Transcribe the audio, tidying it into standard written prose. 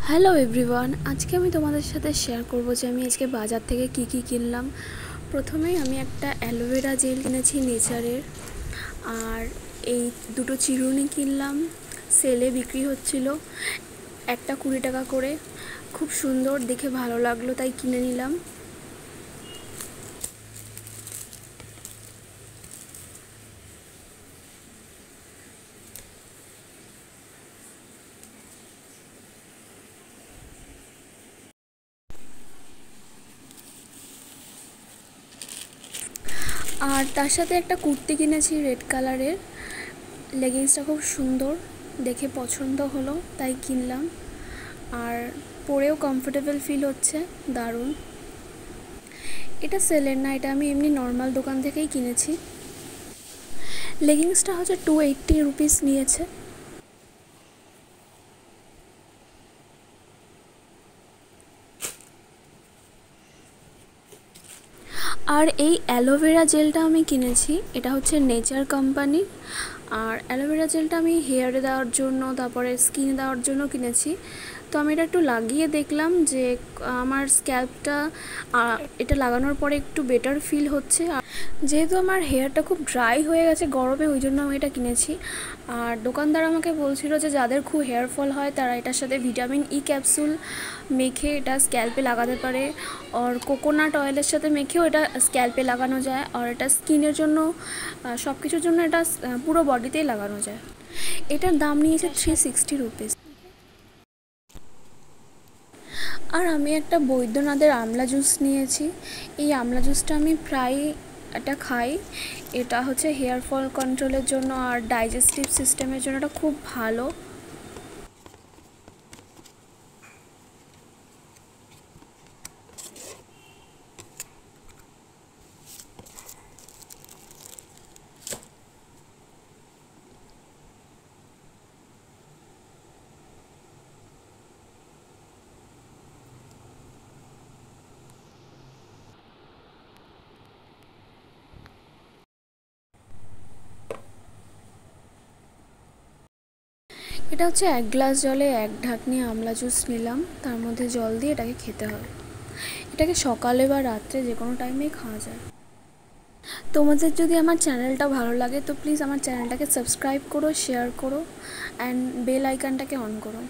Hello everyone, আজকে আমি তোমাদের সাথে শেয়ার করব যে আমি আজকে বাজার থেকে কি কিনলাম। প্রথমেই আমি একটা অ্যালোভেরা জেল কিনেছি নেচারের, আর এই দুটো চিরুনি কিনলাম, সেলে বিক্রি হচ্ছিল, একটা 20 টাকা করে। খুব সুন্দর দেখে ভালো লাগলো তাই কিনে নিলাম। আর তার সাথে একটা কুর্তি কিনেছি রেড কালারের। লেগিংসটা খুব সুন্দর দেখে পছন্দ হলো তাই কিনলাম, আর পরেও কমফোর্টেবল ফিল হচ্ছে, দারুণ। এটা সেলের না, এটা আমি এমনি নর্মাল দোকান থেকেই কিনেছি। লেগিংসটা হচ্ছে 280 রুপিস নিয়েছে। আর এই অ্যালোভেরা জেলটা আমি কিনেছি, এটা হচ্ছে নেচার কোম্পানির। আর অ্যালোভেরা জেলটা আমি হেয়ারে দেওয়ার জন্য, তারপরে স্কিনে দেওয়ার জন্য কিনেছি। তো আমি এটা একটু লাগিয়ে দেখলাম যে আমার স্ক্যাল্পটা এটা লাগানোর পরে একটু বেটার ফিল হচ্ছে। যেহেতু আমার হেয়ারটা খুব ড্রাই হয়ে গেছে গরমে, ওই জন্য আমি এটা কিনেছি। আর দোকানদার আমাকে বলছিল যে যাদের খুব হেয়ার ফল হয় তারা এটার সাথে ভিটামিন ই ক্যাপসুল মেখে এটা স্ক্যাল্পে লাগাতে পারে, আর কোকোনাট অয়েলের সাথে মেখেও এটা স্ক্যাল্পে লাগানো যায়। আর এটা স্কিনের জন্য, সব কিছুর জন্য এটা পুরো বডিতেই লাগানো যায়। এটার দাম নিয়েছে 360 রুপিস। আর আমি একটা বৈদ্যনাথের আমলা জুস নিয়েছি। এই আমলা জুসটা আমি প্রায় এটা খাই। এটা হচ্ছে হেয়ার ফল কন্ট্রোলের জন্য আর ডাইজেস্টিভ সিস্টেমের জন্য এটা খুব ভালো। এটা হচ্ছে 1 গ্লাস জলে 1 ঢাকনি আমলা জুস নিলাম, তার মধ্যে জল দিয়ে এটাকে খেতে হবে। এটাকে সকালে বা রাত্রে যে কোনো টাইমেই খাওয়া যায়। তোমাদের যদি আমার চ্যানেলটা ভালো লাগে তো প্লিজ আমার চ্যানেলটাকে সাবস্ক্রাইব করো, শেয়ার করো, অ্যান্ড বেল আইকনটাকে অন করো।